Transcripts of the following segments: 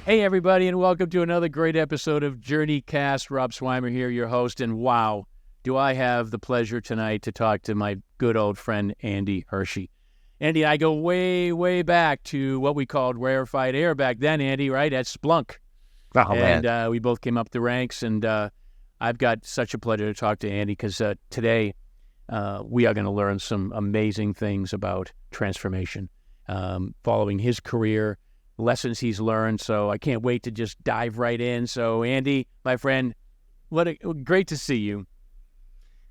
Hey, everybody, and welcome to another great episode of Journey Cast. Rob Swymer here, your host, and wow, do I have the pleasure tonight to talk to my good old friend, Andy Hershey. Andy and I go way, way back to what we called rarefied air back then, Andy, right, at Splunk. Oh, and we both came up the ranks, and I've got such a pleasure to talk to Andy because today we are going to learn some amazing things about transformation, following his career, lessons he's learned. So I can't wait to just dive right in. So Andy, my friend, great to see you.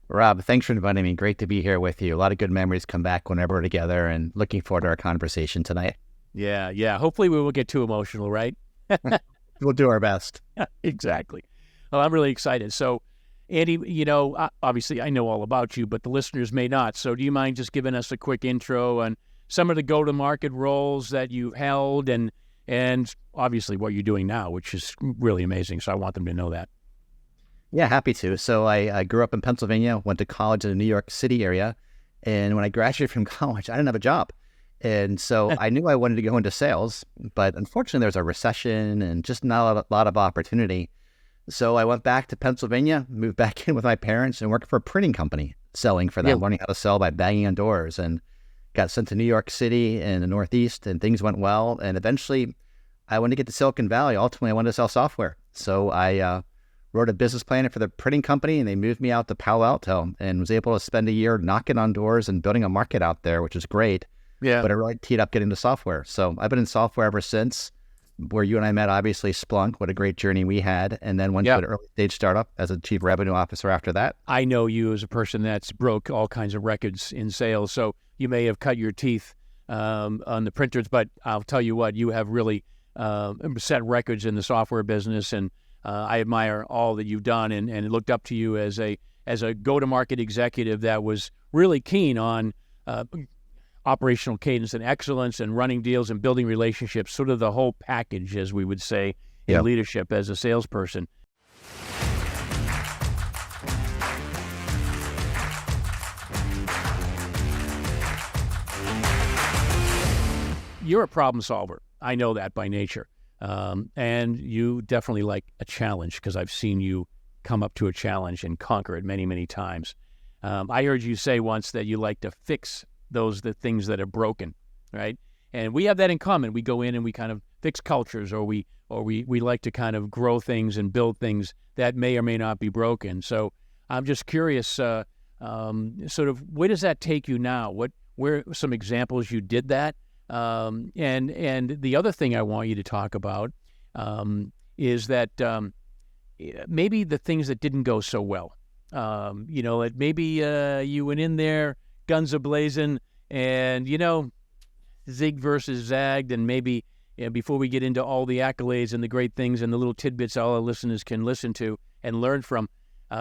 Rob, thanks for inviting me. Great to be here with you. A lot of good memories come back whenever we're together, and looking forward to our conversation tonight. Yeah. Hopefully we won't get too emotional, right? We'll do our best. Exactly. Well, I'm really excited. So Andy, obviously I know all about you, but the listeners may not. So do you mind just giving us a quick intro on some of the go-to-market roles that you've held and obviously what you're doing now, which is really amazing. So I want them to know that. Yeah, happy to. So I grew up in Pennsylvania, went to college in the New York City area. And when I graduated from college, I didn't have a job. And so I knew I wanted to go into sales, but unfortunately there was a recession and just not a lot of opportunity. So I went back to Pennsylvania, moved back in with my parents and worked for a printing company, selling for them, learning how to sell by banging on doors, and got sent to New York City in the Northeast, and things went well. And eventually I wanted to get to Silicon Valley. Ultimately, I wanted to sell software. So I wrote a business plan for the printing company, and they moved me out to Palo Alto and was able to spend a year knocking on doors and building a market out there, which is great. Yeah. But I really teed up getting to software. So I've been in software ever since. Where you and I met, obviously, Splunk. What a great journey we had. And then went to an early stage startup as a chief revenue officer after that. I know you as a person that's broke all kinds of records in sales. So you may have cut your teeth on the printers, but I'll tell you what, you have really set records in the software business. And I admire all that you've done and looked up to you as a go-to-market executive that was really keen on operational cadence and excellence and running deals and building relationships, sort of the whole package, as we would say, in leadership as a salesperson. You're a problem solver. I know that by nature. And you definitely like a challenge because I've seen you come up to a challenge and conquer it many, many times. I heard you say once that you like to fix the things that are broken, right? And we have that in common. We go in and we kind of fix cultures, or we like to kind of grow things and build things that may or may not be broken. So I'm just curious, sort of where does that take you now? Where are some examples you did that? And the other thing I want you to talk about is that maybe the things that didn't go so well. That maybe you went in there guns a-blazing and, zig versus zagged, and maybe before we get into all the accolades and the great things and the little tidbits all our listeners can listen to and learn from,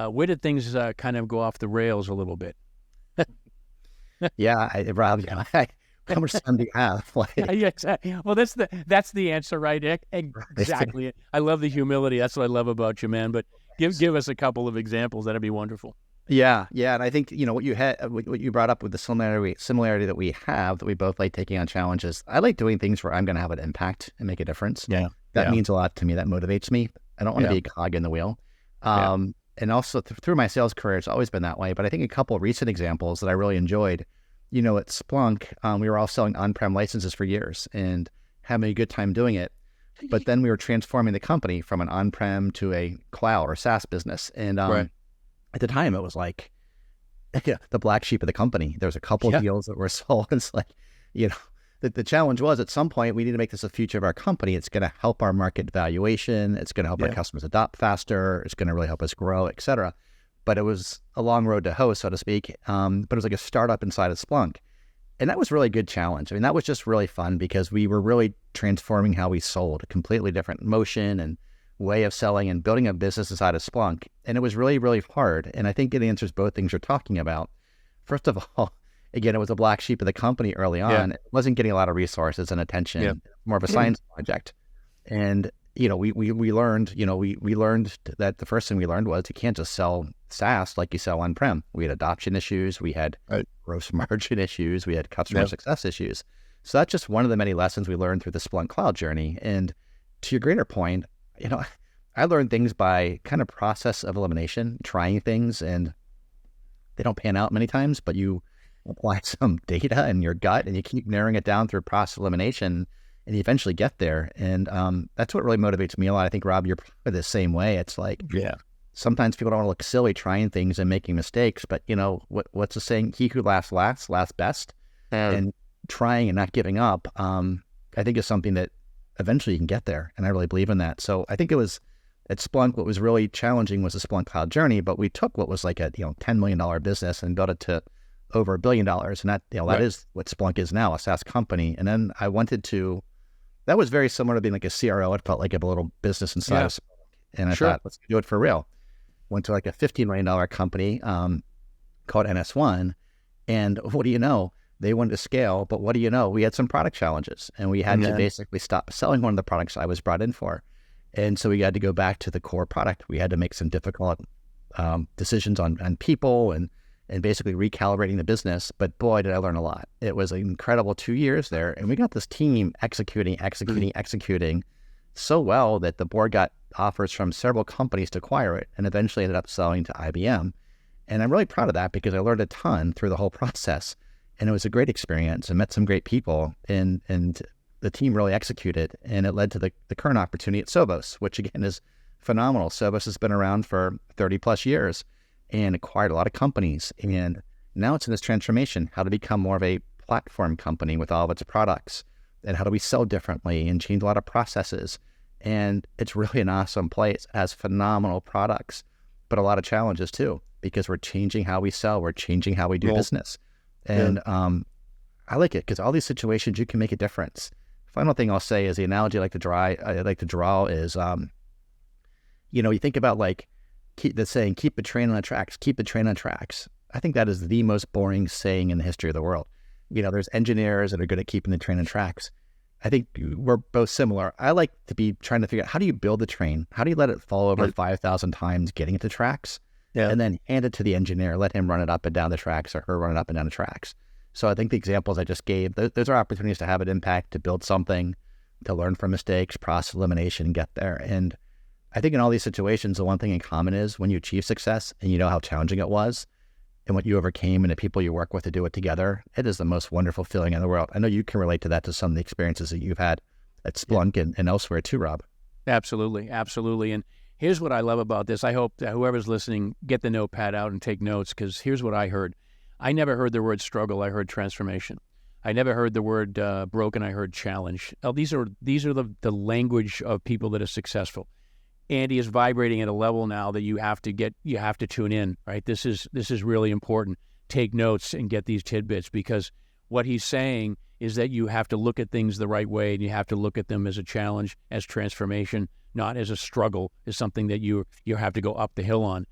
where did things kind of go off the rails a little bit? Rob, how much time do you have? Yeah, exactly. Well, that's the answer, right? Exactly. I love the humility. That's what I love about you, man. But give us a couple of examples. That'd be wonderful. Yeah. And I think, what you brought up with the similarity that we have, that we both like taking on challenges. I like doing things where I'm going to have an impact and make a difference. Yeah. That means a lot to me. That motivates me. I don't want to be a cog in the wheel. And also through my sales career, it's always been that way. But I think a couple of recent examples that I really enjoyed, at Splunk, we were all selling on-prem licenses for years and having a good time doing it. But then we were transforming the company from an on-prem to a cloud or SaaS business. And at the time, it was like the black sheep of the company. There was a couple of deals that were sold. It's like, the challenge was at some point, we need to make this a future of our company. It's going to help our market valuation. It's going to help our customers adopt faster. It's going to really help us grow, et cetera. But it was a long road to hoe, so to speak. But it was like a startup inside of Splunk. And that was really a good challenge. I mean, that was just really fun because we were really transforming how we sold, a completely different motion and way of selling and building a business inside of Splunk. And it was really, really hard. And I think it answers both things you're talking about. First of all, again, it was a black sheep of the company early on. It wasn't getting a lot of resources and attention, more of a science project. And, we learned, we learned that the first thing we learned was you can't just sell SaaS like you sell on-prem. We had adoption issues. We had gross margin issues. We had customer success issues. So that's just one of the many lessons we learned through the Splunk cloud journey. And to your greater point, I learned things by kind of process of elimination, trying things, and they don't pan out many times, but you apply some data in your gut and you keep narrowing it down through process elimination and you eventually get there. And that's what really motivates me a lot. I think, Rob, you're probably the same way. It's like, sometimes people don't want to look silly trying things and making mistakes, but what's the saying? He who laughs last best. And trying and not giving up, I think is something that eventually you can get there. And I really believe in that. So I think it was at Splunk, what was really challenging was the Splunk cloud journey, but we took what was like a $10 million business and built it to over $1 billion. And that, that is what Splunk is now, a SaaS company. And then I wanted to, that was very similar to being like a CRO. It felt like a little business inside of Splunk. And I thought, let's do it for real. Went to like a $15 million company called NS1. And what do you know? They wanted to scale, but what do you know? We had some product challenges and we had to basically stop selling one of the products I was brought in for. And so we had to go back to the core product. We had to make some difficult decisions on people and basically recalibrating the business. But boy, did I learn a lot. It was an incredible 2 years there. And we got this team executing so well that the board got offers from several companies to acquire it and eventually ended up selling to IBM. And I'm really proud of that because I learned a ton through the whole process. And it was a great experience. I met some great people and the team really executed, and it led to the current opportunity at Sovos, which again is phenomenal. Sovos has been around for 30 plus years and acquired a lot of companies. And now it's in this transformation, how to become more of a platform company with all of its products and how do we sell differently and change a lot of processes. And it's really an awesome place. It has phenomenal products, but a lot of challenges too, because we're changing how we sell. We're changing how we do business. And I like it because all these situations, you can make a difference. Final thing I'll say is the analogy I like to draw is, you think about like keep the train on the tracks, keep the train on tracks. I think that is the most boring saying in the history of the world. There's engineers that are good at keeping the train on tracks. I think we're both similar. I like to be trying to figure out how do you build the train? How do you let it fall over 5,000 times getting it to tracks? And then hand it to the engineer, let him run it up and down the tracks or her run it up and down the tracks. So I think the examples I just gave, those are opportunities to have an impact, to build something, to learn from mistakes, process elimination, and get there. And I think in all these situations, the one thing in common is when you achieve success and you know how challenging it was and what you overcame and the people you work with to do it together, it is the most wonderful feeling in the world. I know you can relate to that, to some of the experiences that you've had at Splunk and elsewhere too, Rob. Absolutely. And here's what I love about this. I hope that whoever's listening, get the notepad out and take notes, because here's what I heard. I never heard the word struggle. I heard transformation. I never heard the word broken. I heard challenge. Now, these are the language of people that are successful. Andy is vibrating at a level now that you have to tune in, right? This is really important. Take notes and get these tidbits, because what he's saying is that you have to look at things the right way, and you have to look at them as a challenge, as transformation, not as a struggle, as something that you have to go up the hill on.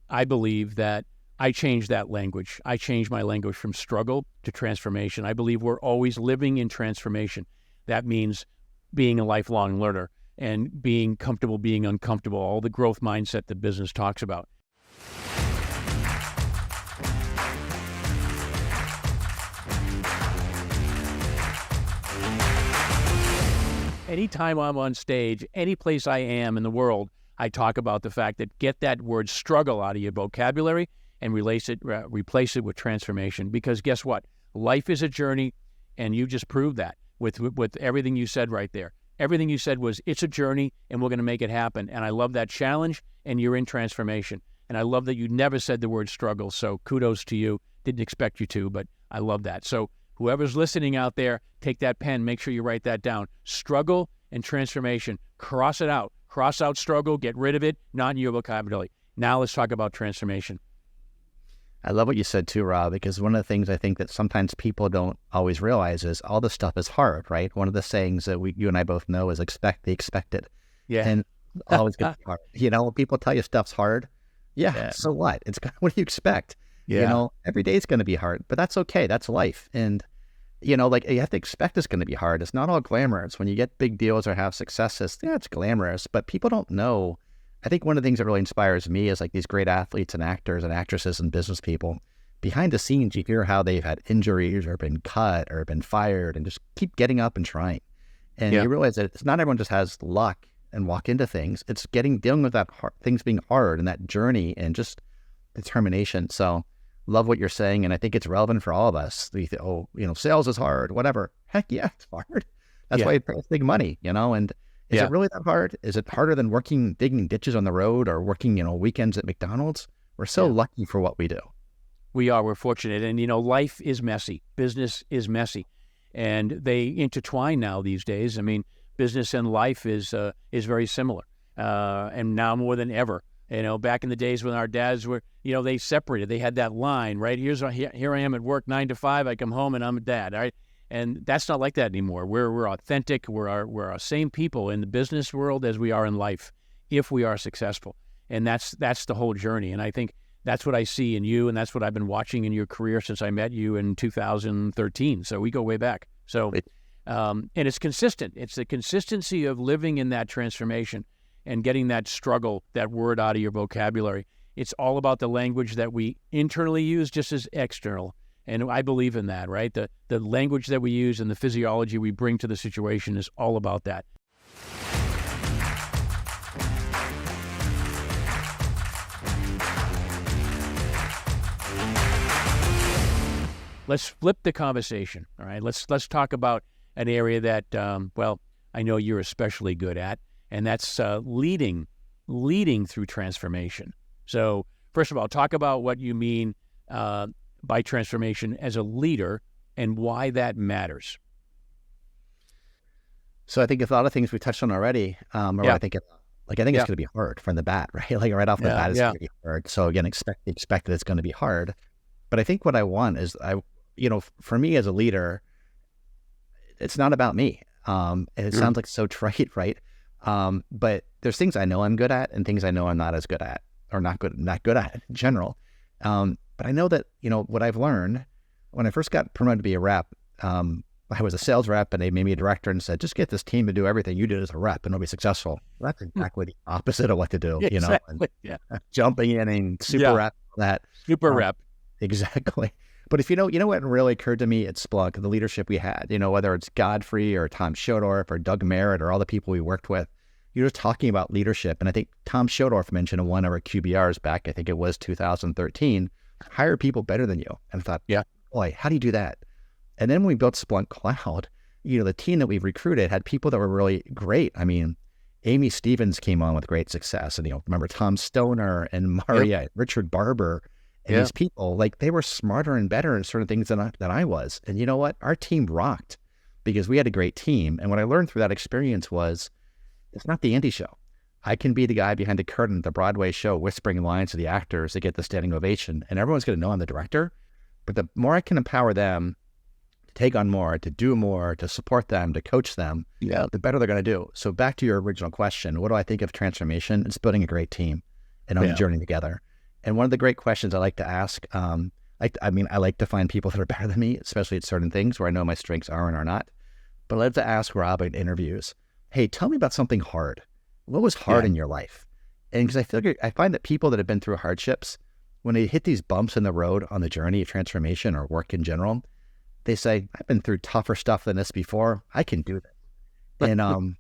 I believe that I changed that language. I changed my language from struggle to transformation. I believe we're always living in transformation. That means being a lifelong learner and being comfortable being uncomfortable, all the growth mindset that business talks about. Anytime I'm on stage, any place I am in the world, I talk about the fact that get that word struggle out of your vocabulary and replace it with transformation. Because guess what? Life is a journey, and you just proved that with everything you said right there. Everything you said was, it's a journey, and we're going to make it happen. And I love that challenge, and you're in transformation. And I love that you never said the word struggle, so kudos to you. Didn't expect you to, but I love that. So whoever's listening out there, take that pen, make sure you write that down. Struggle and transformation. Cross it out. Cross out struggle, get rid of it, not in your vocabulary. Now let's talk about transformation. I love what you said too, Rob, because one of the things I think that sometimes people don't always realize is all this stuff is hard, right? One of the sayings that you and I both know is expect the expected. Yeah. And always gonna be hard. People tell you stuff's hard. Yeah. So what? What do you expect? Yeah. Every day is going to be hard, but that's okay. That's life. And, you have to expect it's going to be hard. It's not all glamorous. When you get big deals or have successes, it's glamorous, but people don't know. I think one of the things that really inspires me is like these great athletes and actors and actresses and business people. Behind the scenes, you hear how they've had injuries or been cut or been fired and just keep getting up and trying. And you realize that it's not everyone just has luck and walk into things. It's dealing with that things being hard and that journey and just determination. So love what you're saying. And I think it's relevant for all of us. You think, oh, sales is hard, whatever. Heck yeah, it's hard. That's why it's big money, and is it really that hard? Is it harder than digging ditches on the road or working, weekends at McDonald's? We're so lucky for what we do. We're fortunate. And, life is messy. Business is messy. And they intertwine now these days. I mean, business and life is very similar. And now more than ever, back in the days when our dads were, they separated. They had that line, right? Here I am at work 9 to 5. I come home and I'm a dad, right? And that's not like that anymore. We're authentic. We're our same people in the business world as we are in life, if we are successful. And that's the whole journey. And I think that's what I see in you, and that's what I've been watching in your career since I met you in 2013. So we go way back. So, and it's consistent. It's the consistency of living in that transformation and getting that struggle, that word out of your vocabulary. It's all about the language that we internally use just as external. And I believe in that, right? The language that we use and the physiology we bring to the situation is all about that. Let's flip the conversation, all right? Let's talk about an area that, I know you're especially good at, and that's leading through transformation. So first of all, talk about what you mean by transformation as a leader and why that matters. So I think a lot of things we touched on already. I think it's going to be hard from the bat, right? Like right off the bat, it's going to be hard. So again, expect that it's going to be hard. But I think what I want is for me as a leader, it's not about me. And it sounds like so trite, right? But there's things I know I'm good at and things I know I'm not as good at, or not good at in general. But I know that, what I've learned when I first got promoted to be a rep, I was a sales rep and they made me a director and said, just get this team to do everything you did as a rep and it'll be successful. Well, that's exactly the opposite of what to do, exactly. Jumping in and super rep that. Super rep. Exactly. But if you know what really occurred to me at Splunk, the leadership we had, whether it's Godfrey or Tom Schodorf or Doug Merritt or all the people we worked with, you're just talking about leadership. And I think Tom Schodorf mentioned in one of our QBRs back, I think it was 2013, hire people better than you. And I thought, boy, how do you do that? And then when we built Splunk Cloud, the team that we've recruited had people that were really great. I mean, Amy Stevens came on with great success. And, remember Tom Stoner and Maria, Richard Barber, and these people, they were smarter and better in certain things than I was. And you know what? Our team rocked because we had a great team. And what I learned through that experience was it's not the Andy show. I can be the guy behind the curtain at the Broadway show, whispering lines to the actors to get the standing ovation. And everyone's going to know I'm the director. But the more I can empower them to take on more, to do more, to support them, to coach them, the better they're going to do. So back to your original question, what do I think of transformation? It's building a great team and on a journey together. And one of the great questions I like to ask, I like to find people that are better than me, especially at certain things where I know my strengths are and are not. But I love to ask Rob in interviews, hey, tell me about something hard. What was hard in your life? And because I find that people that have been through hardships, when they hit these bumps in the road on the journey of transformation or work in general, they say, I've been through tougher stuff than this before. I can do this. And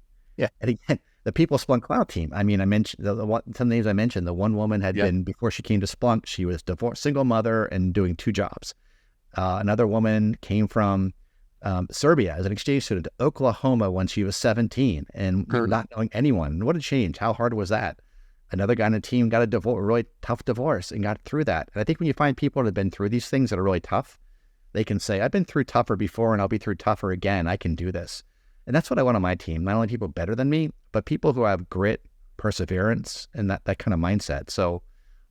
and again, the people of Splunk Cloud team. I mean, I mentioned some names I mentioned. The one woman had been, before she came to Splunk, she was divorced, single mother and doing 2 jobs. Another woman came from Serbia as an exchange student to Oklahoma when she was 17 and not knowing anyone. What a change. How hard was that? Another guy on the team got a really tough divorce and got through that. And I think when you find people that have been through these things that are really tough, they can say, I've been through tougher before and I'll be through tougher again. I can do this. And that's what I want on my team. Not only people better than me, but people who have grit, perseverance, and that kind of mindset. So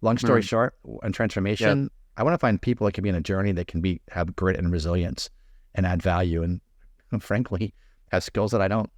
long story short, on transformation, I want to find people that can be in a journey that can have grit and resilience and add value and frankly, have skills that I don't.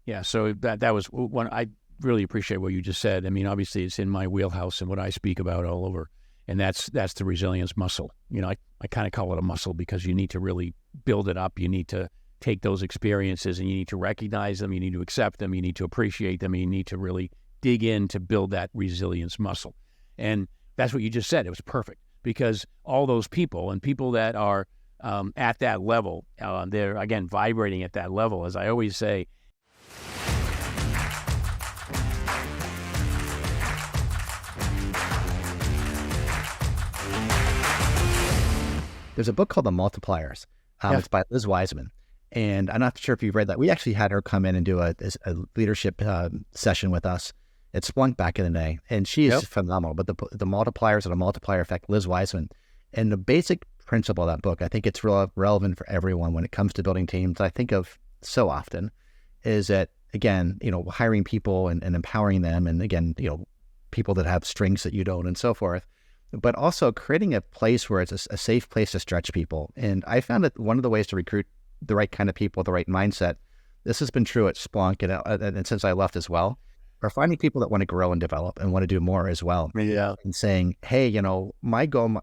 Yeah, so that was one. I really appreciate what you just said. I mean, obviously it's in my wheelhouse and what I speak about all over. And that's the resilience muscle. I kind of call it a muscle because you need to really build it up. You need to take those experiences and you need to recognize them. You need to accept them. You need to appreciate them. And you need to really dig in to build that resilience muscle. And that's what you just said. It was perfect because all those people and people that are at that level. They're, again, vibrating at that level. As I always say, there's a book called The Multipliers. It's by Liz Wiseman. And I'm not sure if you've read that. We actually had her come in and do a leadership session with us at Splunk back in the day. And she is phenomenal. But the multipliers and the multiplier effect, Liz Wiseman. And the basic principle of that book, I think it's relevant for everyone when it comes to building teams. I think of so often is that, again, hiring people and empowering them. And again, people that have strengths that you don't and so forth. But also creating a place where it's a safe place to stretch people. And I found that one of the ways to recruit the right kind of people, the right mindset, this has been true at Splunk and since I left as well, are finding people that want to grow and develop and want to do more as well. Yeah. And saying, hey, my goal,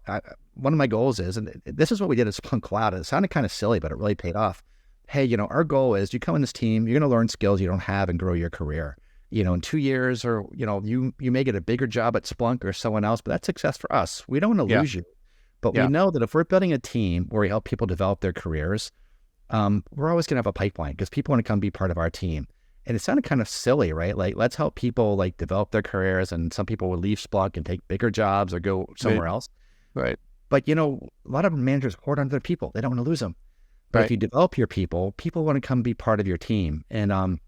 one of my goals is, and this is what we did at Splunk Cloud. It sounded kind of silly, but it really paid off. Hey, our goal is you come in this team, you're going to learn skills you don't have and grow your career. In 2 years, or, you may get a bigger job at Splunk or someone else, but that's success for us. We don't want to lose you. But we know that if we're building a team where we help people develop their careers, we're always going to have a pipeline because people want to come be part of our team. And it sounded kind of silly, right? Like, let's help people develop their careers. And some people will leave Splunk and take bigger jobs or go somewhere else. Right. But, a lot of managers hoard onto their people. They don't want to lose them. But if you develop your people want to come be part of your team. And,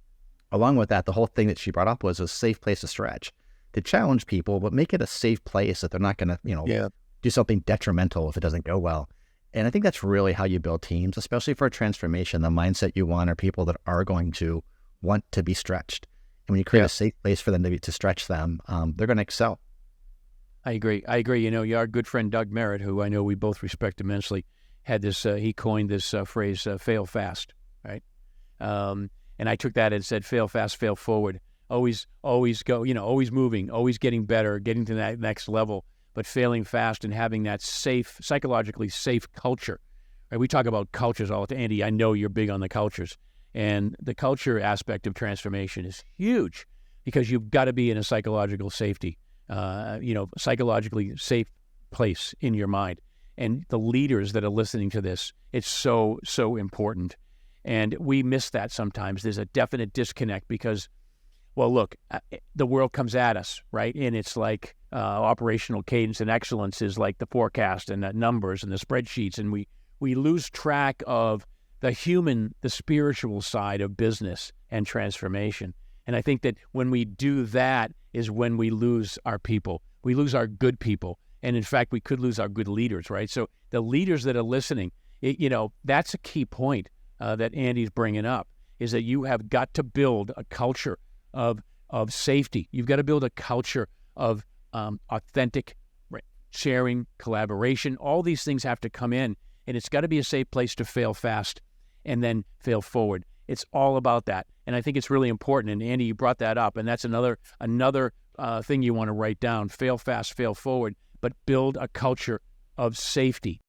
along with that, the whole thing that she brought up was a safe place to stretch, to challenge people, but make it a safe place that they're not going to, do something detrimental if it doesn't go well. And I think that's really how you build teams, especially for a transformation. The mindset you want are people that are going to want to be stretched. And when you create a safe place for them to stretch them, they're going to excel. I agree. Our good friend Doug Merritt, who I know we both respect immensely, had this, he coined this phrase, fail fast, right? And I took that and said, fail fast, fail forward. Always go, always moving, always getting better, getting to that next level, but failing fast and having that safe, psychologically safe culture. Right? We talk about cultures all the time. Andy, I know you're big on the cultures. And the culture aspect of transformation is huge because you've got to be in a psychological safety, psychologically safe place in your mind. And the leaders that are listening to this, it's so, so important. And we miss that sometimes. There's a definite disconnect because, well, look, the world comes at us, right? And it's like operational cadence and excellence is like the forecast and the numbers and the spreadsheets. And we lose track of the spiritual side of business and transformation. And I think that when we do that is when we lose our people. We lose our good people. And in fact, we could lose our good leaders, right? So the leaders that are listening, that's a key point. That Andy's bringing up is that you have got to build a culture of safety. You've got to build a culture of authentic sharing, collaboration. All these things have to come in, and it's got to be a safe place to fail fast and then fail forward. It's all about that, and I think it's really important. And Andy, you brought that up, and that's another thing you want to write down: fail fast, fail forward, but build a culture of safety.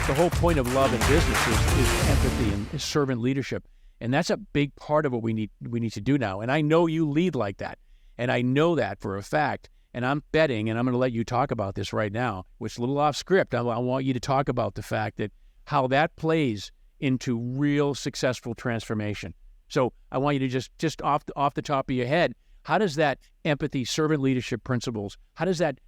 The whole point of love in business is empathy and is servant leadership. And that's a big part of what we need to do now. And I know you lead like that. And I know that for a fact. And I'm betting, and I'm going to let you talk about this right now, which is a little off script. I want you to talk about the fact that how that plays into real successful transformation. So I want you to just off the top of your head, how does that empathy, servant leadership principles, how does that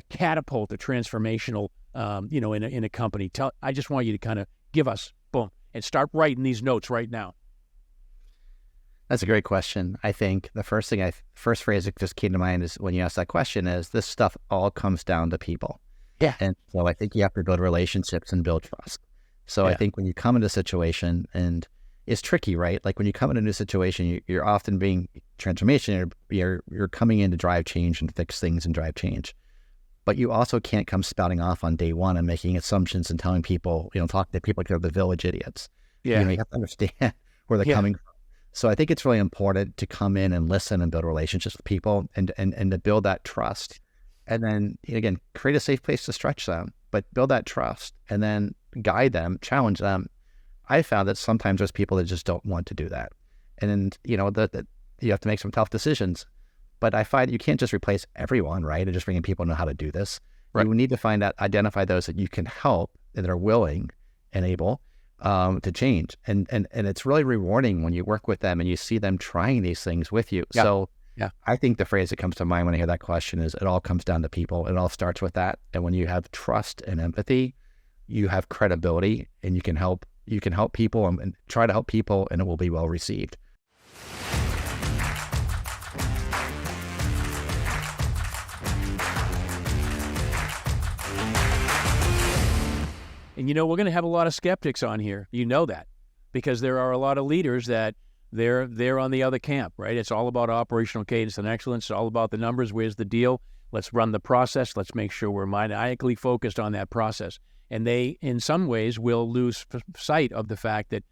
catapult the transformational in a company? I just want you to kind of give us, boom, and start writing these notes right now. That's a great question. I think the first phrase that just came to mind is when you ask that question is this stuff all comes down to people. Yeah. And so I think you have to build relationships and build trust. So I think when you come into a situation, and it's tricky, right? Like when you come into a new situation, you're often being transformation, you're coming in to drive change and fix things and drive change. But you also can't come spouting off on day one and making assumptions and telling people, talking to people like they're the village idiots. Yeah. You have to understand where they're coming from. So I think it's really important to come in and listen and build relationships with people and to build that trust. And then, again, create a safe place to stretch them, but build that trust and then guide them, challenge them. I found that sometimes there's people that just don't want to do that. And then, you have to make some tough decisions. But I find you can't just replace everyone, right? And just bringing people to know how to do this. Right. You need to identify those that you can help and that are willing and able to change. And it's really rewarding when you work with them and you see them trying these things with you. Yeah. So Yeah. I think the phrase that comes to mind when I hear that question is, it all comes down to people. It all starts with that. And when you have trust and empathy, you have credibility, and you can help people and try to help people, and it will be well received. And we're going to have a lot of skeptics on here. You know that, because there are a lot of leaders that they're on the other camp, right? It's all about operational cadence and excellence. It's all about the numbers. Where's the deal? Let's run the process. Let's make sure we're maniacally focused on that process. And they, in some ways, will lose sight of the fact that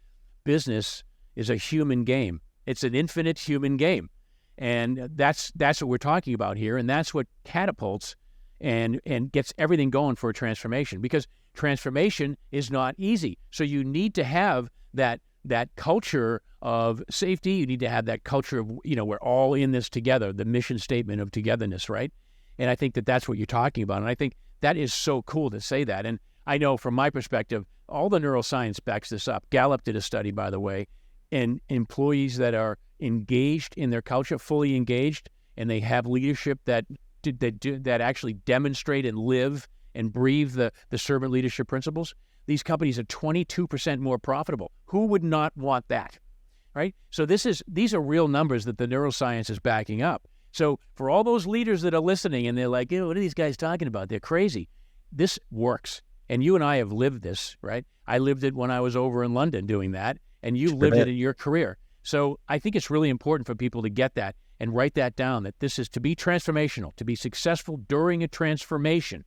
business is a human game. It's an infinite human game. And that's what we're talking about here. And that's what catapults and gets everything going for a transformation, because transformation is not easy. So you need to have that culture of safety. You need to have that culture of, we're all in this together, the mission statement of togetherness, right? And I think that that's what you're talking about. And I think that is so cool to say that. And I know from my perspective, all the neuroscience backs this up. Gallup did a study, by the way, and employees that are engaged in their culture, fully engaged, and they have leadership that actually demonstrate and live and breathe the servant leadership principles, these companies are 22% more profitable. Who would not want that, right? So these are real numbers that the neuroscience is backing up. So for all those leaders that are listening and they're like, what are these guys talking about? They're crazy. This works. And you and I have lived this, right? I lived it when I was over in London doing that, and you lived it in your career. So I think it's really important for people to get that and write that down, that this is to be transformational, to be successful during a transformation.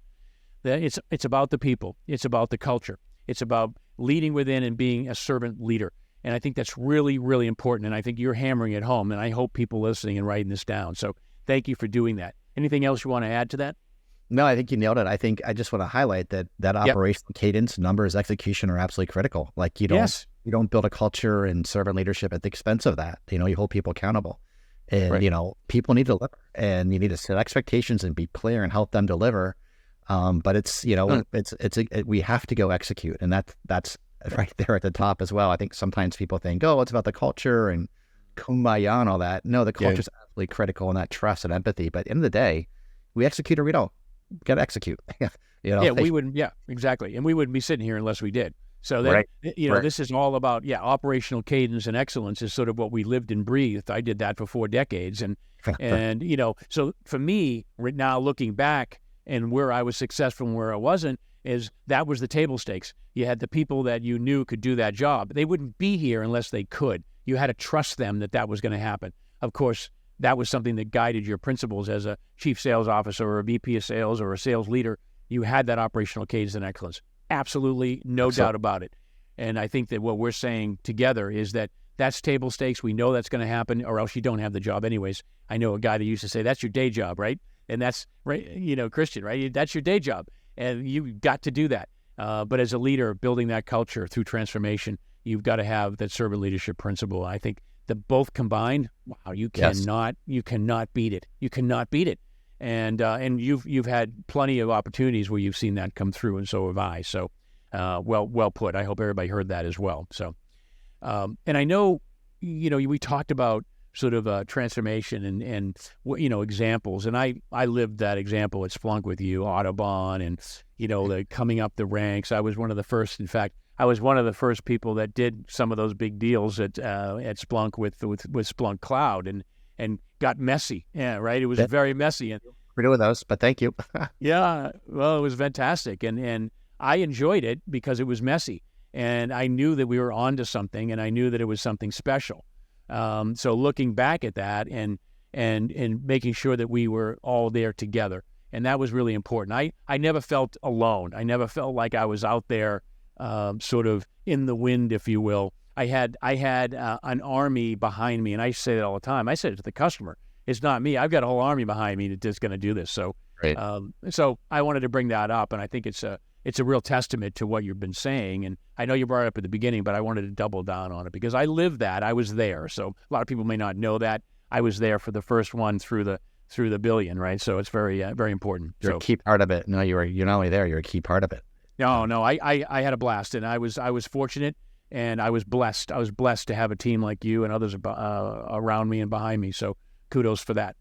That it's about the people. It's about the culture. It's about leading within and being a servant leader. And I think that's really, really important. And I think you're hammering it home. And I hope people listening and writing this down. So thank you for doing that. Anything else you want to add to that? No, I think you nailed it. I think I just want to highlight that operational cadence, numbers, execution are absolutely critical. Like you don't build a culture and servant leadership at the expense of that. You hold people accountable, and right. People need to deliver, and you need to set expectations and be clear and help them deliver. But it's we have to go execute, and that's right there at the top as well. I think sometimes people think, it's about the culture and kumbaya and all that. No, the culture is absolutely critical, and that trust and empathy. But at the end of the day, we execute or we don't. Got to execute. We wouldn't. Yeah, exactly. And we wouldn't be sitting here unless we did. So that this is all about operational cadence and excellence is sort of what we lived and breathed. I did that for 4 decades, and so for me right now, looking back and where I was successful and where I wasn't, is that was the table stakes. You had the people that you knew could do that job. They wouldn't be here unless they could. You had to trust them that was going to happen. Of course, that was something that guided your principles as a chief sales officer or a VP of sales or a sales leader. You had that operational cadence and excellence. Absolutely, no doubt about it. And I think that what we're saying together is that that's table stakes. We know that's going to happen, or else you don't have the job anyways. I know a guy that used to say, that's your day job, right? And that's, right, Christian, right? That's your day job. And you've got to do that. But as a leader, building that culture through transformation, you've got to have that servant leadership principle. I think that both combined, wow, you cannot beat it. You cannot beat it. And you've had plenty of opportunities where you've seen that come through, and so have I. So, well put. I hope everybody heard that as well. So, and I know, we talked about sort of transformation and examples, and I lived that example at Splunk with you, Autobahn, and the coming up the ranks. I was one of the first. In fact, I was one of the first people that did some of those big deals at Splunk with Splunk Cloud, and got messy. Yeah, right. It was very messy. And we're doing those, but thank you. Yeah, well, it was fantastic, and I enjoyed it because it was messy, and I knew that we were onto something, and I knew that it was something special. So looking back at that and making sure that we were all there together, and that was really important. I never felt alone. I never felt like I was out there, sort of in the wind, if you will. I had an army behind me, and I say that all the time. I said it to the customer. It's not me. I've got a whole army behind me that's going to do this. So, so I wanted to bring that up, and I think it's a real testament to what you've been saying. And I know you brought it up at the beginning, but I wanted to double down on it because I lived that. I was there. So a lot of people may not know that. I was there for the first one through through the billion, right? So it's very, very important. You're a key part of it. No, you're not only there, you're a key part of it. No, I had a blast, and I was fortunate, and I was blessed. I was blessed to have a team like you and others around me and behind me. So kudos for that.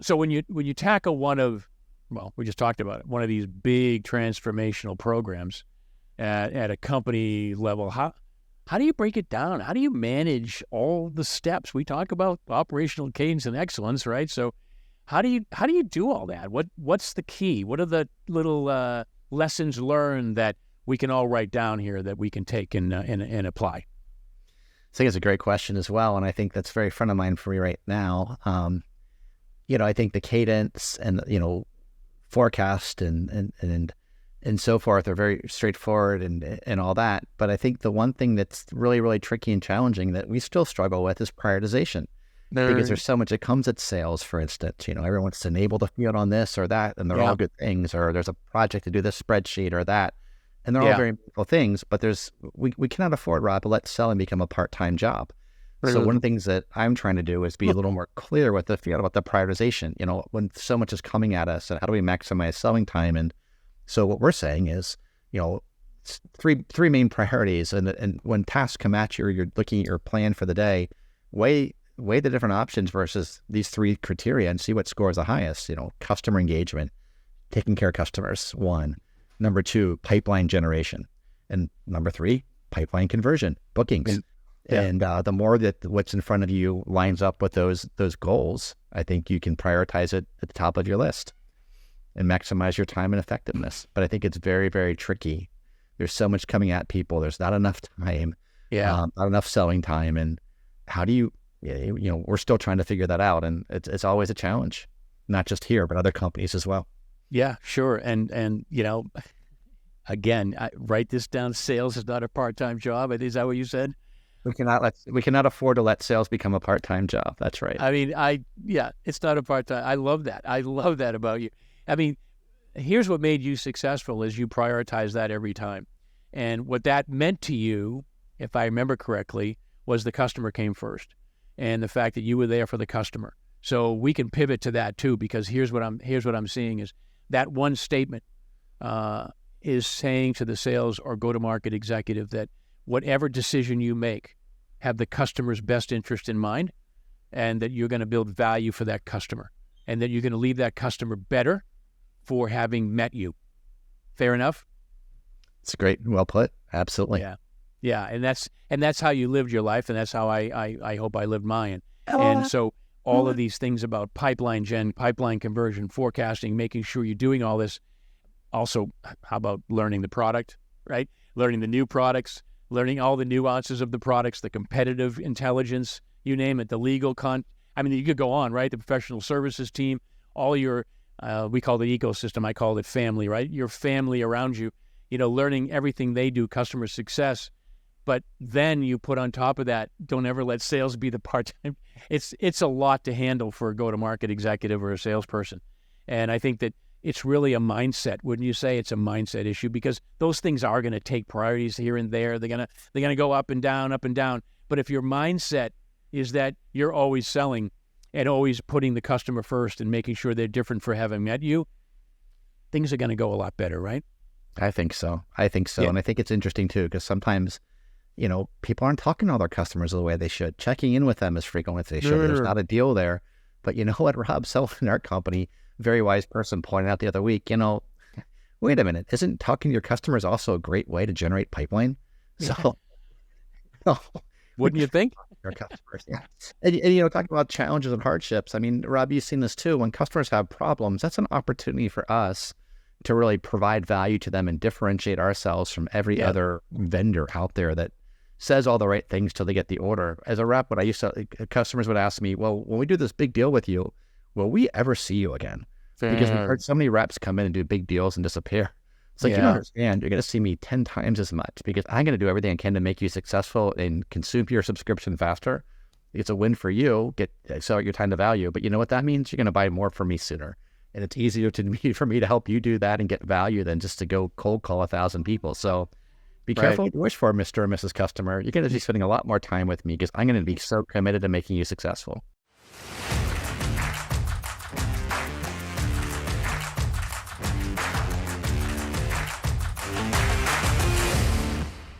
So when you tackle we just talked about it, one of these big transformational programs at a company level, how do you break it down? How do you manage all the steps? We talk about operational cadence and excellence, right? So how do you do all that? What's the key? What are the little lessons learned that we can all write down here that we can take and apply? I think it's a great question as well, and I think that's very front of mind for me right now. I think the cadence and forecast and so forth are very straightforward and all that. But I think the one thing that's really, really tricky and challenging that we still struggle with is prioritization. Because there's so much that comes at sales, for instance. Everyone wants to enable the field on this or that, and they're all good things. Or there's a project to do this spreadsheet or that, and they're all very meaningful things. But we cannot afford, Rob, to let selling become a part-time job. So one of the things that I'm trying to do is be a little more clear with the field about the prioritization. When so much is coming at us, and how do we maximize selling time? And so what we're saying is, three main priorities. And when tasks come at you, or you're looking at your plan for the day, weigh the different options versus these three criteria and see what scores the highest. Customer engagement, taking care of customers, 1. Number 2, pipeline generation. And number 3, pipeline conversion, bookings. And the more that what's in front of you lines up with those goals, I think you can prioritize it at the top of your list and maximize your time and effectiveness. But I think it's very, very tricky. There's so much coming at people. There's not enough time, not enough selling time. And how do you, we're still trying to figure that out. And it's always a challenge, not just here, but other companies as well. Yeah, sure. And again, write this down. Sales is not a part-time job. Is that what you said? We cannot afford to let sales become a part-time job. That's right. I mean, it's not a part-time. I love that. I love that about you. I mean, here's what made you successful is you prioritize that every time. And what that meant to you, if I remember correctly, was the customer came first, and the fact that you were there for the customer. So we can pivot to that too, because here's what I'm seeing is that one statement is saying to the sales or go-to-market executive that whatever decision you make, have the customer's best interest in mind, and that you're going to build value for that customer, and that you're going to leave that customer better for having met you. Fair enough? It's great. Well put. Absolutely. Yeah. And that's how you lived your life, and that's how I hope I lived mine. And so all of these things about pipeline conversion, forecasting, making sure you're doing all this. Also, how about learning the product, right? Learning the new products, learning all the nuances of the products, the competitive intelligence, you name it, the legal you could go on, right? The professional services team, all your, we call it ecosystem, I call it family, right? Your family around you, learning everything they do, customer success. But then you put on top of that, don't ever let sales be the part-time. It's a lot to handle for a go-to-market executive or a salesperson. And I think that it's really a mindset, wouldn't you say? It's a mindset issue, because those things are going to take priorities here and there. They're going to go up and down. But if your mindset is that you're always selling and always putting the customer first and making sure they're different for having met you, things are going to go a lot better, right? I think so. Yeah. And I think it's interesting too, because sometimes, people aren't talking to all their customers the way they should, checking in with them as frequently as they should. There's not a deal there. But you know what, Rob, someone in our company, very wise person, pointed out the other week, wait a minute, isn't talking to your customers also a great way to generate pipeline? So, wouldn't you think? Your customers, yeah. And talking about challenges and hardships, I mean, Rob, you've seen this too. When customers have problems, that's an opportunity for us to really provide value to them and differentiate ourselves from every other vendor out there that says all the right things till they get the order. As a rep, customers would ask me, well, when we do this big deal with you, will we ever see you again? Because we've heard so many reps come in and do big deals and disappear. It's like, you don't understand, you're going to see me 10 times as much, because I'm going to do everything I can to make you successful and consume your subscription faster. It's a win for you, accelerate your time to value. But you know what that means? You're going to buy more from me sooner. And it's easier for me to help you do that and get value than just to go cold call 1,000 people. So be careful what you wish for, Mr. or Mrs. Customer. You're going to be spending a lot more time with me, because I'm going to be so committed to making you successful.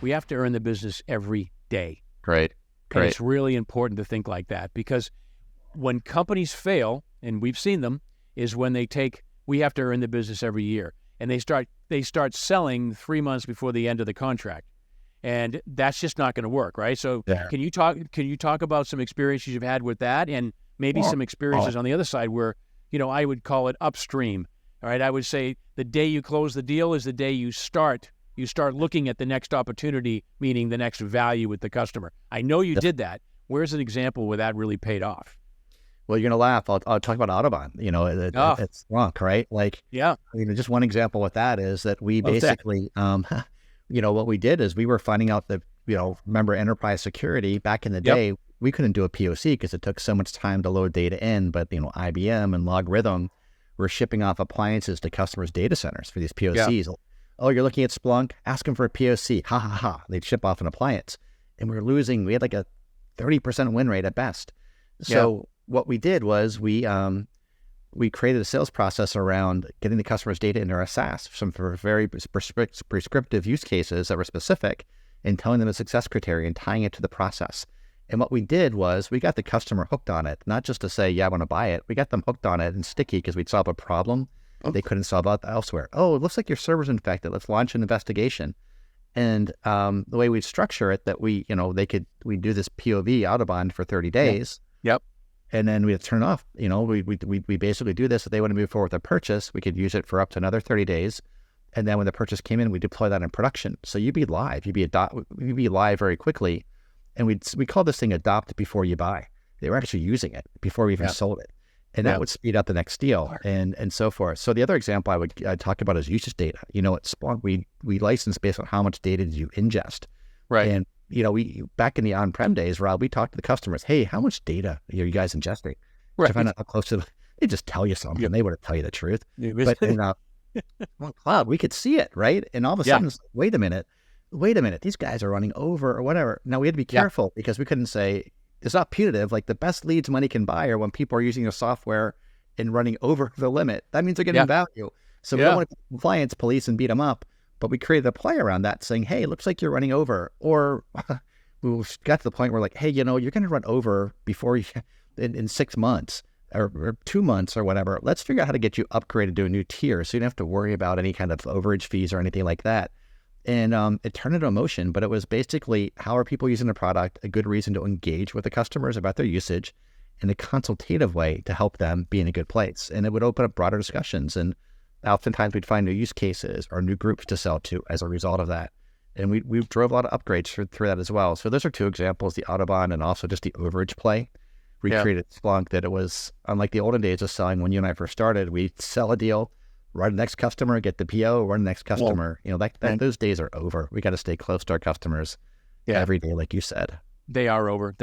We have to earn the business every day. Great. And it's really important to think like that, because when companies fail, and we've seen them, is when we have to earn the business every year. And they start selling 3 months before the end of the contract. And that's just not going to work, right? So can you talk about some experiences you've had with that, and maybe some experiences on the other side where, I would call it upstream. All right. I would say the day you close the deal is the day you start looking at the next opportunity, meaning the next value with the customer. I know you did that. Where's an example where that really paid off? Well, you're going to laugh. I'll talk about Audubon. It's Splunk, right? Just one example with that is that we basically, what we did is we were finding out that, remember enterprise security back in the day, we couldn't do a POC because it took so much time to load data in. But, IBM and Logarithm were shipping off appliances to customers' data centers for these POCs. Yeah. Oh, you're looking at Splunk? Ask them for a POC. Ha, ha, ha. They'd ship off an appliance. And we had like a 30% win rate at best. So what we did was we created a sales process around getting the customer's data into our SaaS, some for very prescriptive use cases that were specific, and telling them the success criteria and tying it to the process. And what we did was we got the customer hooked on it, not just to say, yeah, I want to buy it. We got them hooked on it and sticky because we'd solve a problem they couldn't solve out elsewhere. Oh, it looks like your server's infected. Let's launch an investigation. And the way we'd structure it, that we do this POV Audubon for 30 days. Yep. And then we'd turn off, we basically do this. If they want to move forward with a purchase, we could use it for up to another 30 days. And then when the purchase came in, we deploy that in production. So you'd be live. You'd be live very quickly. And we call this thing adopt before you buy. They were actually using it before we even sold it. And that would speed up the next deal and so forth. So the other example I'd talk about is usage data. At Splunk, we license based on how much data did you ingest. Right. And, we back in the on-prem days, Rob, we talked to the customers, hey, how much data are you guys ingesting? Right. To find out how close to they just tell you something. They wouldn't tell you the truth. But in cloud, we could see it, right? And all of a sudden, it's like, wait a minute, these guys are running over or whatever. Now we had to be careful because we couldn't say, it's not punitive. Like the best leads money can buy are when people are using your software and running over the limit. That means they're getting value. So we don't want to compliance police and beat them up, but we created a play around that saying, hey, it looks like you're running over. Or we got to the point where like, hey, you're going to run over before you in 6 months or 2 months or whatever. Let's figure out how to get you upgraded to a new tier so you don't have to worry about any kind of overage fees or anything like that. And it turned into emotion, but it was basically how are people using the product, a good reason to engage with the customers about their usage in a consultative way to help them be in a good place. And it would open up broader discussions. And oftentimes we'd find new use cases or new groups to sell to as a result of that. And we drove a lot of upgrades through that as well. So those are two examples, the Audubon and also just the overage play. We created Splunk that it was, unlike the olden days of selling when you and I first started, we'd sell a deal, run the next customer, get the PO, run the next customer. Those days are over. We got to stay close to our customers every day, like you said. They are over.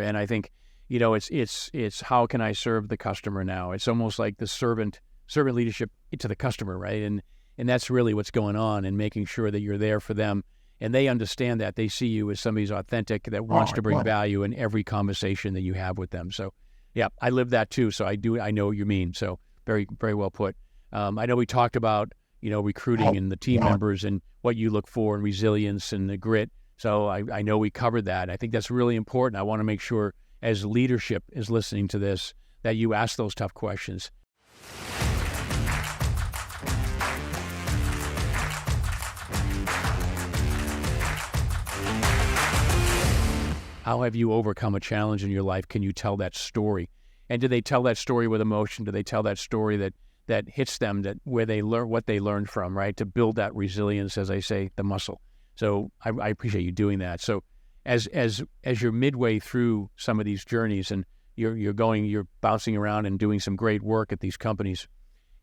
And I think, it's how can I serve the customer now? It's almost like the servant leadership to the customer, right? And that's really what's going on, and making sure that you're there for them. And they understand that. They see you as somebody who's authentic, that wants to bring value in every conversation that you have with them. So, I live that too. So I know what you mean. So very, very well put. I know we talked about, recruiting and the team members and what you look for, and resilience and the grit. So I know we covered that. I think that's really important. I want to make sure as leadership is listening to this, that you ask those tough questions. How have you overcome a challenge in your life? Can you tell that story? And do they tell that story with emotion? Do they tell that story that hits them, that where they learn what they learned from, right? To build that resilience, as I say, the muscle. So I appreciate you doing that. So as you're midway through some of these journeys, and you're bouncing around and doing some great work at these companies,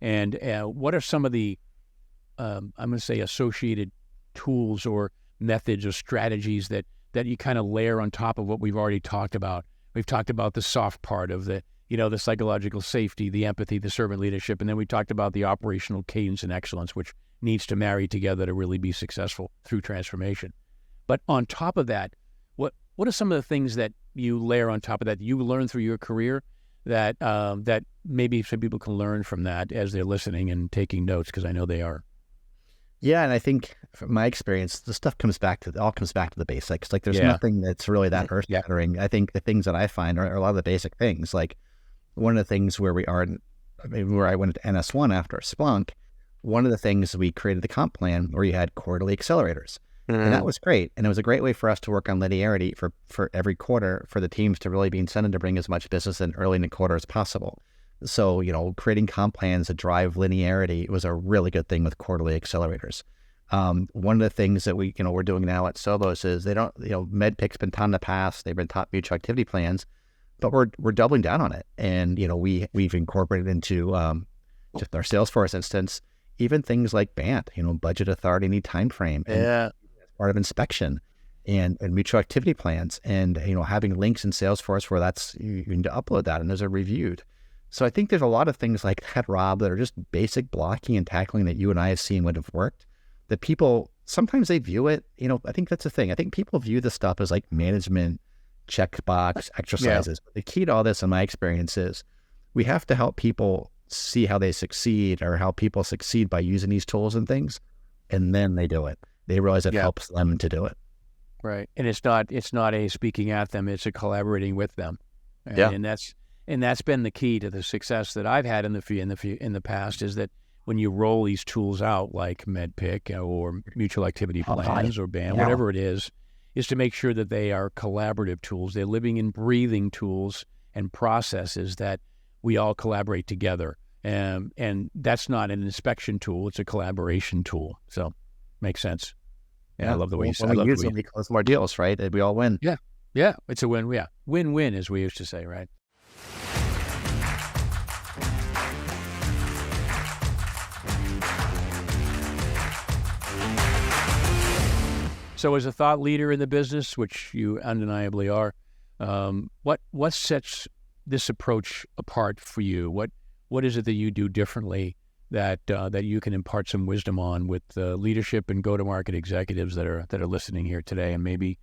and what are some of the I'm going to say associated tools or methods or strategies that you kind of layer on top of what we've already talked about? We've talked about the soft part of the psychological safety, the empathy, the servant leadership, and then we talked about the operational cadence and excellence, which needs to marry together to really be successful through transformation. But on top of that, what are some of the things that you layer on top of that you learn through your career that maybe some people can learn from that as they're listening and taking notes, because I know they are? Yeah, and I think from my experience, the stuff all comes back to the basics. Like there's Yeah. nothing that's really that earth Yeah. shattering. I think the things that I find are a lot of the basic things. Like one of the things where I went to NS1 after Splunk, one of the things we created the comp plan where you had quarterly accelerators. And that was great. And it was a great way for us to work on linearity for every quarter for the teams to really be incented to bring as much business in early in the quarter as possible. So, creating comp plans that drive linearity was a really good thing with quarterly accelerators. One of the things that we're doing now at Sobos is they don't, MedPIC's been taught in the past, they've been taught mutual activity plans, but we're doubling down on it. And, we've incorporated into just our Salesforce instance, even things like BANT, budget authority, need time frame. Yeah. Part of inspection and mutual activity plans, and having links in Salesforce where you need to upload that and those are reviewed. So I think there's a lot of things like that, Rob, that are just basic blocking and tackling that you and I have seen would have worked, that people sometimes they view it, I think that's the thing. I think people view this stuff as like management checkbox exercises. But the key to all this in my experience is we have to help people see how they succeed or how people succeed by using these tools and things, and then they do it. They realize it helps them to do it. Right. And it's not a speaking at them, it's a collaborating with them. Yeah. And that's been the key to the success that I've had in the past, is that when you roll these tools out like MedPIC or mutual activity plans or BAM, whatever it is to make sure that they are collaborative tools. They're living and breathing tools and processes that we all collaborate together. And that's not an inspection tool, it's a collaboration tool. So makes sense. Yeah, I love the way you say it. When we use it, we close more deals, right? And we all win. Yeah. Yeah. It's a win. Yeah. Win-win, as we used to say, right? So as a thought leader in the business, which you undeniably are, what sets this approach apart for you? What is it that you do differently that you can impart some wisdom on with leadership and go-to-market executives that are listening here today, and maybe,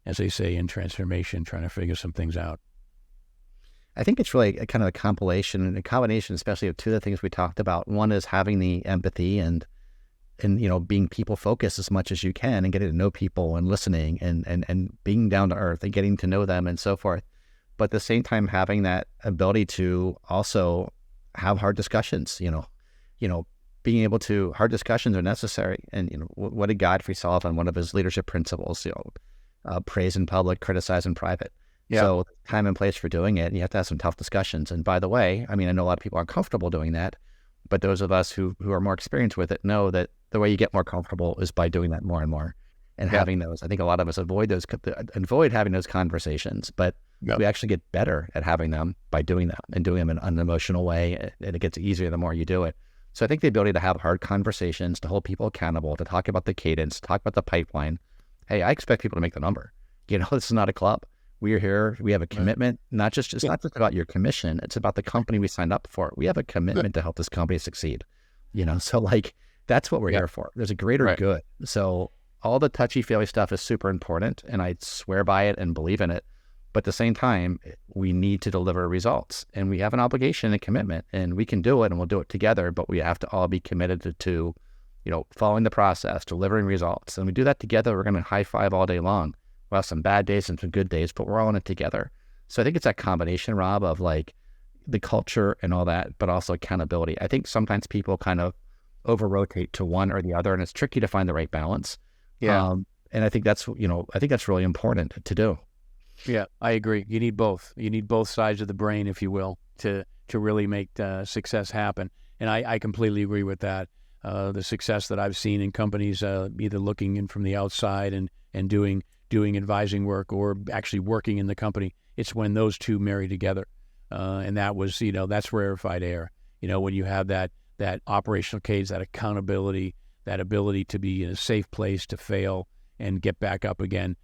as they say in transformation, trying to figure some things out? I think it's really a kind of a combination, especially of two of the things we talked about. One is having the empathy and being people focused as much as you can, and getting to know people and listening and being down to earth and getting to know them and so forth. But at the same time, having that ability to also have hard discussions, being able to, hard discussions are necessary. And, what did Godfrey solve on one of his leadership principles, praise in public, criticize in private. Yeah. So time and place for doing it. And you have to have some tough discussions. And by the way, I know a lot of people aren't comfortable doing that, but those of us who are more experienced with it know that the way you get more comfortable is by doing that more and more and having those. I think a lot of us avoid having those conversations, but we actually get better at having them by doing them and doing them in an unemotional way. And it gets easier the more you do it. So I think the ability to have hard conversations, to hold people accountable, to talk about the cadence, talk about the pipeline. Hey, I expect people to make the number. This is not a club. We are here. We have a commitment. It's not just about your commission. It's about the company we signed up for. We have a commitment to help this company succeed. So that's what we're here for. There's a greater good. So all the touchy-feely stuff is super important, and I swear by it and believe in it. But at the same time, we need to deliver results, and we have an obligation and commitment, and we can do it, and we'll do it together. But we have to all be committed to following the process, delivering results, and we do that together. We're going to high five all day long. We'll have some bad days and some good days, but we're all in it together. So I think it's that combination, Rob, of the culture and all that, but also accountability. I think sometimes people kind of over-rotate to one or the other, and it's tricky to find the right balance. Yeah. And I think that's really important to do. Yeah, I agree. You need both. You need both sides of the brain, if you will, to really make success happen. And I completely agree with that. The success that I've seen in companies, either looking in from the outside and doing advising work or actually working in the company, it's when those two marry together. And that was, that's rarefied air. When you have that operational cadence, that accountability, that ability to be in a safe place to fail and get back up again,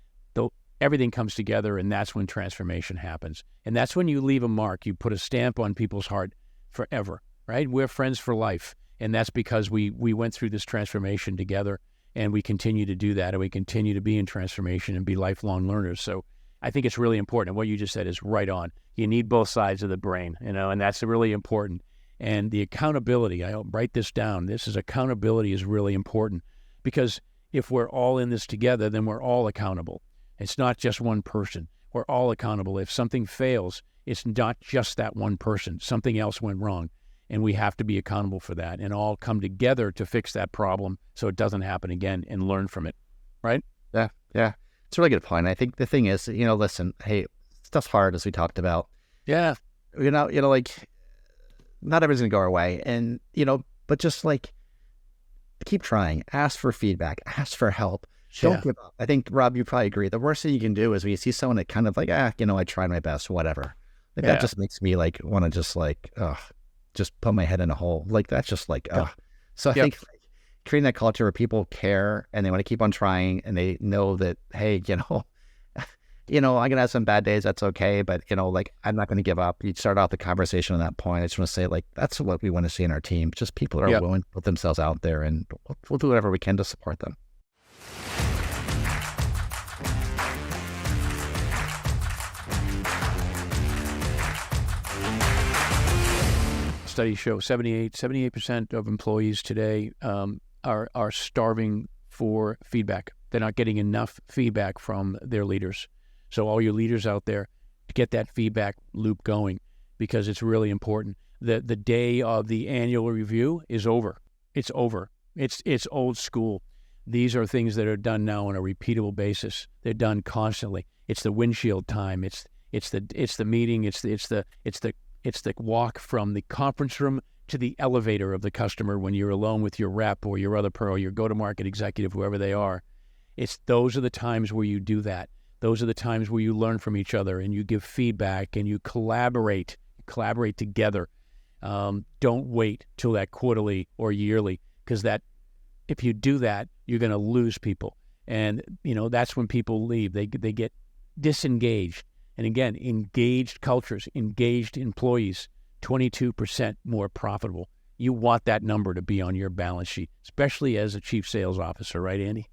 everything comes together, and that's when transformation happens. And that's when you leave a mark. You put a stamp on people's heart forever, right? We're friends for life. And that's because we went through this transformation together, and we continue to do that, and we continue to be in transformation and be lifelong learners. So I think it's really important. And what you just said is right on. You need both sides of the brain, and that's really important. And the accountability, I'll write this down. Accountability is really important, because if we're all in this together, then we're all accountable. It's not just one person. We're all accountable. If something fails, it's not just that one person. Something else went wrong, and we have to be accountable for that and all come together to fix that problem so it doesn't happen again and learn from it, right? Yeah. It's a really good point. I think the thing is, listen, hey, stuff's hard, as we talked about. Yeah. Like, not everything's going to go our way. And, but just like, keep trying, ask for feedback, ask for help. Don't give up. I think, Rob, you probably agree. The worst thing you can do is when you see someone that kind of like, I tried my best, whatever. Like that just makes me like, want to just like, just put my head in a hole. Like, that's just like, So I think like, creating that culture where people care and they want to keep on trying, and they know that, hey, I'm going to have some bad days. That's okay. But, like, I'm not going to give up. You start off the conversation on that point. I just want to say, like, that's what we want to see in our team. Just people that are willing to put themselves out there, and we'll do whatever we can to support them. Studies show 78% of employees today are starving for feedback. They're not getting enough feedback from their leaders. So all your leaders out there, to get that feedback loop going, because it's really important. The day of the annual review is over. It's over. It's old school. These are things that are done now on a repeatable basis. They're done constantly. It's the windshield time. It's the meeting. It's the walk from the conference room to the elevator of the customer when you're alone with your rep or your other or your go-to-market executive, whoever they are. Those are the times where you do that. Those are the times where you learn from each other and you give feedback and you collaborate together. Don't wait till that quarterly or yearly, because if you do that, you're going to lose people. And, that's when people leave. They get disengaged. And again, engaged cultures, engaged employees, 22% more profitable. You want that number to be on your balance sheet, especially as a chief sales officer, right, Andy?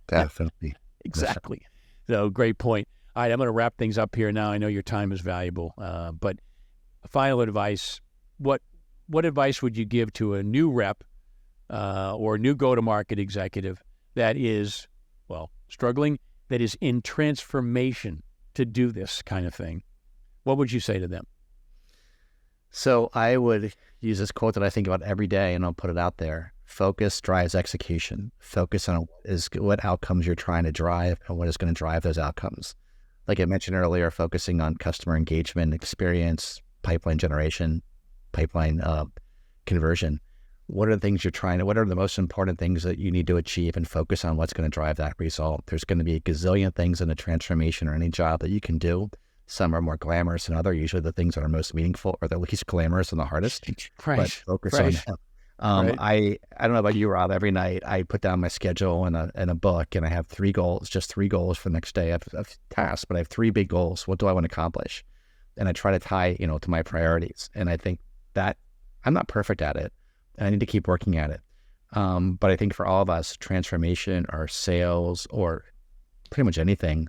Definitely. Exactly. So great point. All right, I'm going to wrap things up here now. I know your time is valuable, but final advice, what advice would you give to a new rep or a new go-to-market executive that is, struggling, that is in transformation to do this kind of thing? What would you say to them? So I would use this quote that I think about every day, and I'll put it out there. Focus drives execution. Focus on what outcomes you're trying to drive and what is going to drive those outcomes. Like I mentioned earlier, focusing on customer engagement, experience, pipeline generation, pipeline conversion. What are the things what are the most important things that you need to achieve, and focus on what's going to drive that result? There's going to be a gazillion things in a transformation or any job that you can do. Some are more glamorous than others. Usually the things that are most meaningful are the least glamorous and the hardest. Right. But focus on them. Right. I don't know about you, Rob. Every night I put down my schedule in a book, and I have 3 goals, just 3 goals for the next day of tasks, but I have 3 big goals. What do I want to accomplish? And I try to tie, to my priorities. And I think that I'm not perfect at it, and I need to keep working at it. But I think for all of us, transformation or sales or pretty much anything,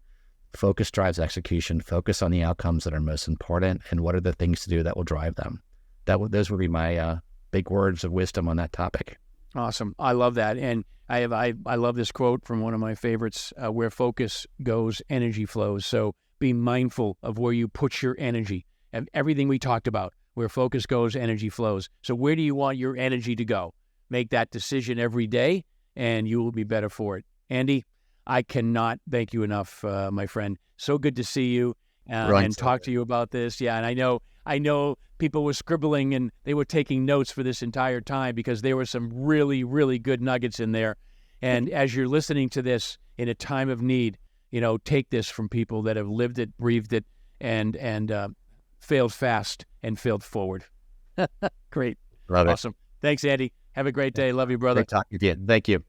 focus drives execution. Focus on the outcomes that are most important, and what are the things to do that will drive them. Those would be my big words of wisdom on that topic. Awesome. I love that. And I love this quote from one of my favorites, where focus goes, energy flows. So be mindful of where you put your energy, and everything we talked about. Where focus goes, energy flows. So where do you want your energy to go? Make that decision every day, and you will be better for it. Andy, I cannot thank you enough, my friend. So good to see you and talk to you about this. Yeah, and I know people were scribbling and they were taking notes for this entire time, because there were some really, really good nuggets in there. And as you're listening to this in a time of need, take this from people that have lived it, breathed it, and failed fast and failed forward. Great. Love awesome. Thanks, Andy. Have a great day. Love you, brother. Great talking to you. Thank you.